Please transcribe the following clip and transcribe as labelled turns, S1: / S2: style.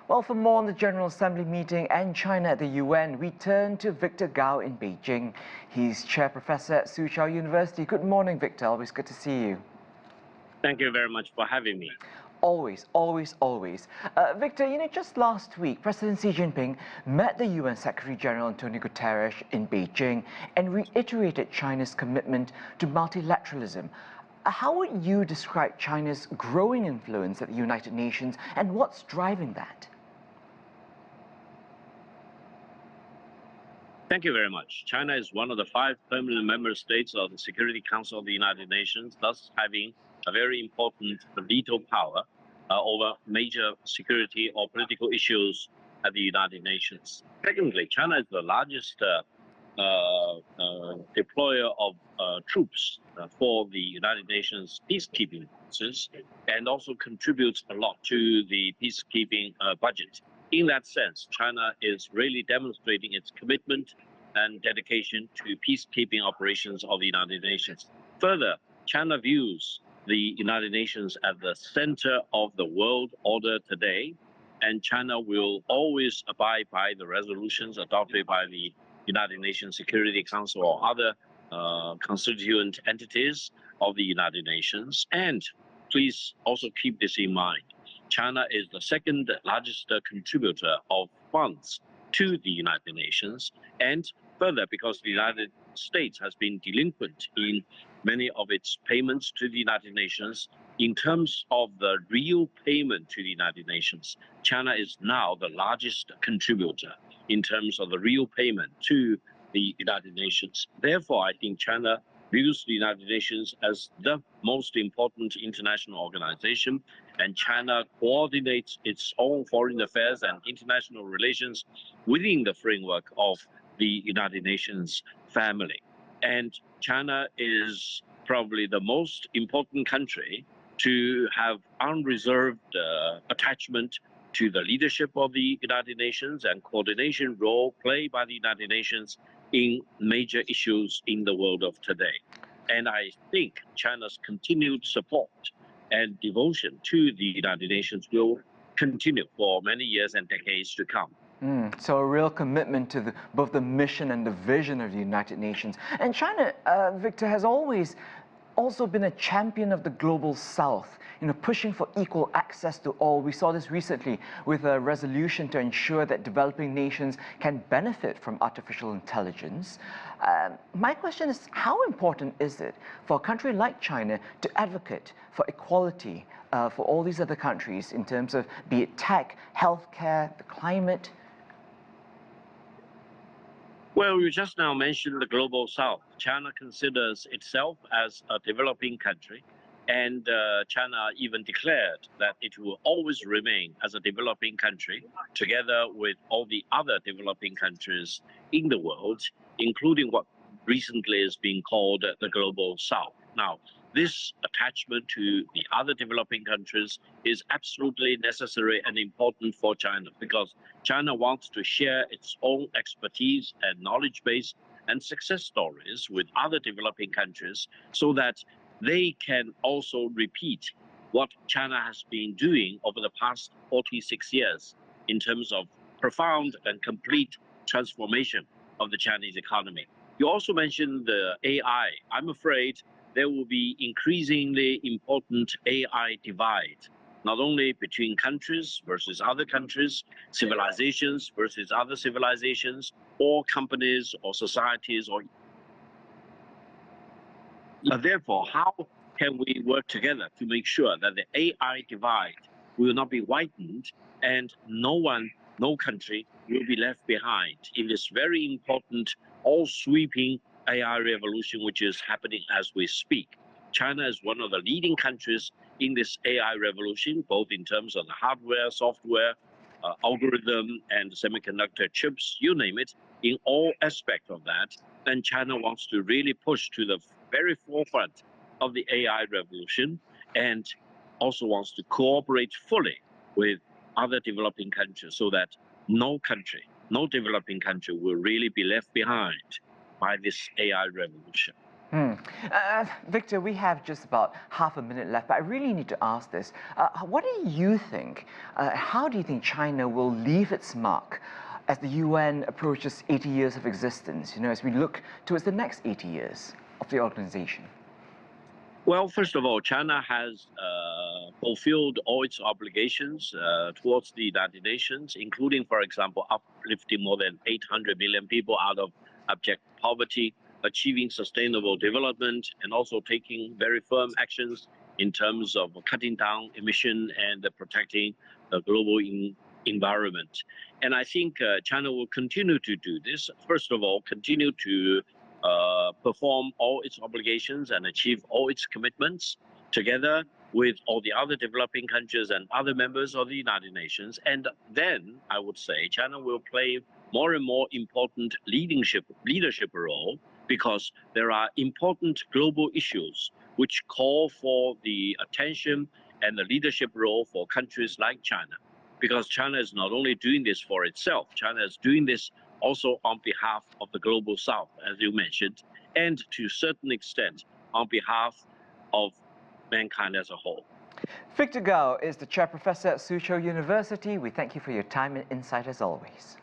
S1: Well, for more on the General Assembly meeting and China at the UN, we turn to Victor Gao in Beijing. He's Chair Professor at Soochow University. Good morning, Victor. Always good to see you.
S2: Thank you very much for having me.
S1: Always, always, always. Victor, just last week, President Xi Jinping met the UN Secretary General Antonio Guterres in Beijing and reiterated China's commitment to multilateralism. How would you describe China's growing influence at the United Nations and what's driving that?
S2: Thank you very much. China is one of the 5 permanent member states of the Security Council of the United Nations, thus having a very important veto power over major security or political issues at the United Nations. Secondly, China is the largest deployer of troops for the United Nations peacekeeping forces and also contributes a lot to the peacekeeping budget. In that sense, China is really demonstrating its commitment and dedication to peacekeeping operations of the United Nations. Further, China views the United Nations at the center of the world order today, and China will always abide by the resolutions adopted by the United Nations Security Council or other constituent entities of the United Nations. And please also keep this in mind. China is the second largest contributor of funds to the United Nations, and further, because the United States has been delinquent in many of its payments to the United Nations, in terms of the real payment to the United Nations, China is now the largest contributor in terms of the real payment to the United Nations. Therefore, I think China views the United Nations as the most important international organization, and China coordinates its own foreign affairs and international relations within the framework of the United Nations family. And China is probably the most important country to have unreserved attachment to the leadership of the United Nations and coordination role played by the United Nations in major issues in the world of today. And I think China's continued support and devotion to the United Nations will continue for many years and decades to come.
S1: So a real commitment to both the mission and the vision of the United Nations. And China, Victor, has always also been a champion of the global south, pushing for equal access to all. We saw this recently with a resolution to ensure that developing nations can benefit from artificial intelligence. My question is, how important is it for a country like China to advocate for equality for all these other countries in terms of, be it tech, healthcare, the climate?
S2: Well, you just now mentioned the global south. China considers itself as a developing country, and China even declared that it will always remain as a developing country, together with all the other developing countries in the world, including what recently is being called the global south. Now, this attachment to the other developing countries is absolutely necessary and important for China, because China wants to share its own expertise and knowledge base and success stories with other developing countries so that they can also repeat what China has been doing over the past 46 years in terms of profound and complete transformation of the Chinese economy. You also mentioned the AI. I'm afraid there will be increasingly important AI divide, not only between countries versus other countries, civilizations versus other civilizations, or companies or societies. Therefore, how can we work together to make sure that the AI divide will not be widened and no country will be left behind in this very important, all-sweeping AI revolution, which is happening as we speak. China is one of the leading countries in this AI revolution, both in terms of the hardware, software, algorithm, and semiconductor chips, you name it, in all aspects of that. And China wants to really push to the very forefront of the AI revolution, and also wants to cooperate fully with other developing countries so that no country, no developing country will really be left behind by this AI revolution.
S1: Victor, we have just about half a minute left, but I really need to ask this. What do you think, how do you think China will leave its mark as the UN approaches 80 years of existence, as we look towards the next 80 years of the organization?
S2: Well, first of all, China has fulfilled all its obligations towards the United Nations, including, for example, uplifting more than 800 million people out of abject poverty, achieving sustainable development, and also taking very firm actions in terms of cutting down emission and protecting the global environment. And I think China will continue to do this. First of all, continue to perform all its obligations and achieve all its commitments together with all the other developing countries and other members of the United Nations. And then I would say China will play more and more important leadership role, because there are important global issues which call for the attention and the leadership role for countries like China. Because China is not only doing this for itself, China is doing this also on behalf of the global South, as you mentioned, and to a certain extent on behalf of mankind as a whole.
S1: Victor Gao is the Chair Professor at Soochow University. We thank you for your time and insight as always.